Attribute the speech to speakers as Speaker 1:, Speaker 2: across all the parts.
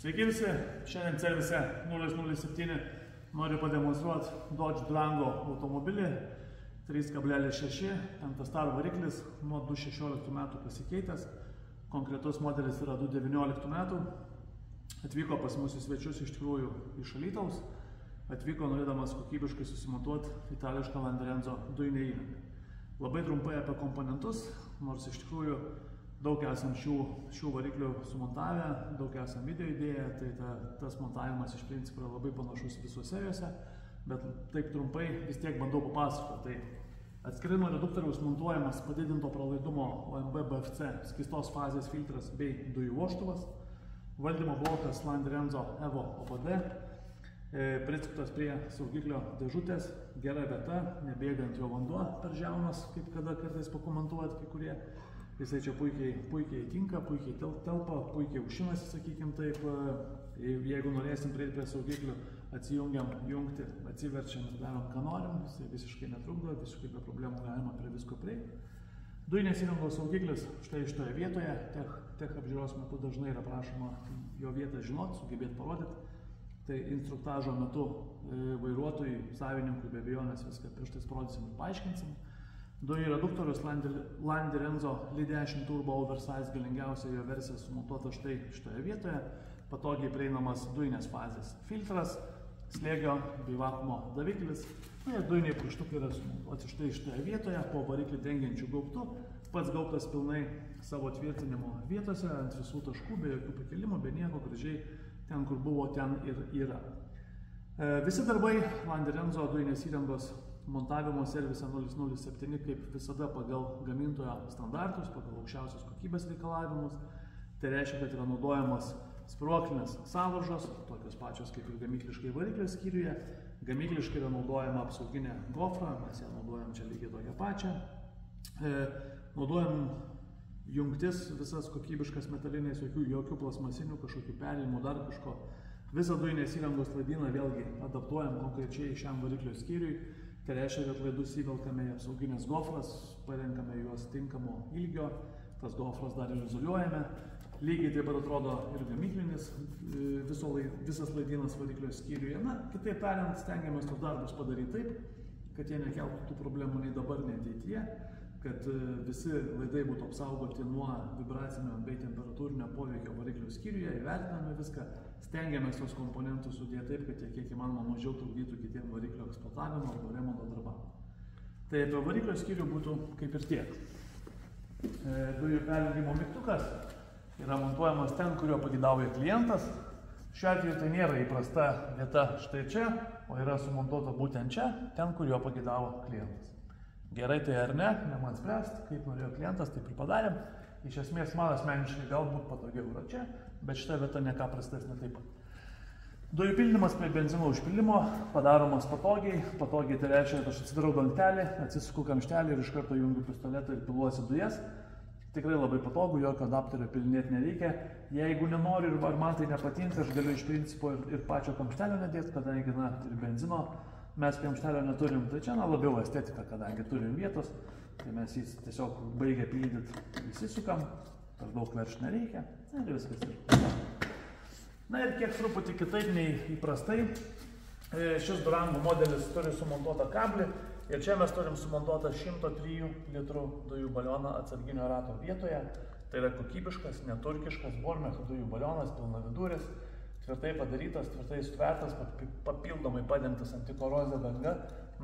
Speaker 1: Sveiki visi, šiandien servise 007 noriu pademonstruoti Dodge Durango automobilį 3.6, Pentastar variklis, nuo 2016 metų pasikeitęs, konkretus modelis yra 2019 metų, atvyko pas mus į svečius iš tikrųjų iš Alytaus, atvyko norėdamas kokybiškai susimontuoti itališką Landerenzo dujinę įrangą. Labai trumpai apie komponentus, nors iš tikrųjų daug esam šių variklių sumontavę, daug esam video įdėję, tai tas montavimas iš principo yra labai panašus visuose juose, bet taip trumpai vis tiek bandau papasakoti. Tai atskirai nuo reduktoriaus montuojamas padidinto pralaidumo OMB BFC skystos fazės filtras bei dujų vožtuvas, valdymo blokas Landerenzo Evo OPD, prisuktas prie saugiklio dėžutės, gera vieta, nebėgant jo vanduo per žiaunas, kaip kada kartais pakomentuojat kai kurie. Jisai čia puikiai tinka, puikiai telpa, puikiai aušinasi, sakykim taip. Jeigu norėsim prieiti prie saugiklių, atsijungiam, jungti, atsiverčiam ir darom, ką norim, jisai visiškai netrukdo, visiškai be problemų galima prie visko prieiti. Dujinės įrangos saugiklis štai šitoje vietoje, tech apžiūros metu dažnai yra prašoma jo vietą žinoti, sugebėti parodyti. Tai instruktažo metu vairuotojui, savininkui be abejonės viską prieš tai parodysim ir paaiškinsim. Dujų reduktorius Landerenzo Li10 Turbo Oversize galingiausia jo versija sumontuota štai šitoje vietoje, patogiai prieinamas dujinės fazės filtras, slėgio bei vakuumo daviklis ir dujiniai purkštukai yra sumontuoti štai šitoje vietoje po variklį dengiančių gaubtų, pats gaubtas pilnai savo tvirtinimo vietose, ant visų taškų, be jokių pakelimų, be nieko, gražiai ten, kur buvo, ten ir yra. Visi darbai Landerenzo dujinės įrangos montavimo servise 007 kaip visada pagal gamintojo standartus, pagal aukščiausios kokybės reikalavimus. Tai reiškia, kad yra naudojamas spyruoklinės sąvaržos, tokios pačios kaip ir gamykliškai variklio skyriuje. Gamykliškai yra naudojama apsauginė gofra, mes ją naudojam čia lygiai tokią pačią. Naudojam jungtis visas kokybiškas metaliniais, jokių plasmasinių, kažkokių perėjimų, dar kažko. Visą dujinės įrangos laidyną vėlgi adaptuojam konkrečiai šiam variklio skyriui. Tai reiškia, kad laidus įvelkame į apsauginės gofras, parenkame juos tinkamo ilgio, tas gofras dar ir izoliuojame. Lygiai taip pat atrodo ir gamyklinis visas laidynas variklio skyriuje. Na, kitaip tariant, stengiamės tos darbus padaryti taip, kad jie nekeltų tų problemų nei dabar, nei ateityje, kad visi laidai būtų apsaugoti nuo vibracinio bei temperatūrinio poveikio variklio skyriuje, įvertiname viską, stengiamės tos komponentus sudėti taip, kad jie kiek įmanoma mažiau trukdytų kitiem variklio eksploatavimo arba remonto darbam. Tai apie variklio skyrių būtų kaip ir tiek. Dujų perjungimo mygtukas yra montuojamas ten, kurio pagidauja klientas. Šiuo atveju tai nėra įprasta vieta štai čia, o yra sumontuota būtent čia, ten, kurio pagidavo klientas. Gerai tai ar ne, man spręsti, kaip norėjo klientas, taip ir padarėm. Iš esmės, man asmeniškai galbūt patogiau yra čia, bet šita vieta ne ką prastesnė taip pat. Dujų pildymas prie benzino užpildymo padaromas patogiai. Patogiai tai reiškia, kad aš atsidarau dangtelį, atsisuku kamštelį ir iš karto jungiu pistoletą ir piluosi dujas. Tikrai labai patogu, jokio adapterio pilinėti nereikia. Jeigu nenoriu ar man tai nepatinka, aš galiu iš principo ir pačio kamštelio nedėti, kadangi ir benzino mes kamštelio neturim, tai čia labiau estetika, kadangi turim vietos, tai mes jį tiesiog baigę pildyti, įsisukam, per daug veršti nereikia, ir viskas ir. Na ir kiek truputį kitaip nei įprastai, šis Durango modelis turi sumontuotą kablį ir čia mes turim sumontuotą 103 litrų dujų balioną atsarginio rato vietoje. Tai yra kokybiškas, neturkiškas Bormech dujų balionas, pilnaviduris, tvirtai padarytas, tvirtai sutvertas, papildomai padengtas antikorozija danga,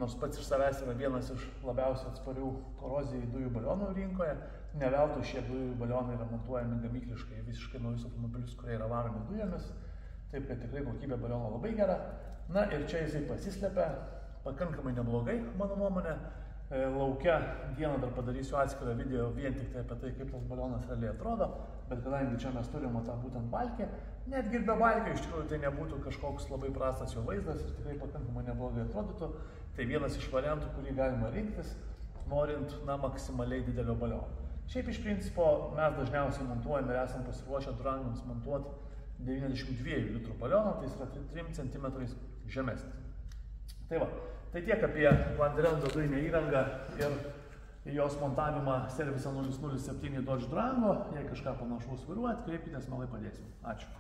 Speaker 1: nors pats iš savęs yra vienas iš labiausiai atsparių korozijai dujų balionų rinkoje. Ne veltui šie dujų balionai yra montuojami gamykliškai visiškai naujus automobilius, kurie yra varomi dujomis, taip kad tikrai kokybė baliono labai gera. Na ir čia jisai pasislepia pakankamai neblogai, mano nuomonė. Lauke dieną dar padarysiu atskirą video vien tik tai apie tai, kaip tas balionas realiai atrodo, bet kadangi čia mes turime tą būtent balkę, netgi ir be balkio iš tikrųjų tai nebūtų kažkoks labai prastas jo vaizdas ir tikrai pakankamai neblogai atrodytų. Tai vienas iš variantų, kurį galima rinktis, norint maksimaliai didelio baliono. Šiaip iš principo mes dažniausiai montuojame ir esam pasiruošę Durangams montuoti 92 litrų balioną, tai jis yra 3 cm žemesnis. Tai va, tai tiek apie Landerenzo dujinę įrangą ir jos montavimą servise 007 Dodge Durango. Jei kažką panašaus vairuojat, kreipkitės, mielai padėsim. Ačiū.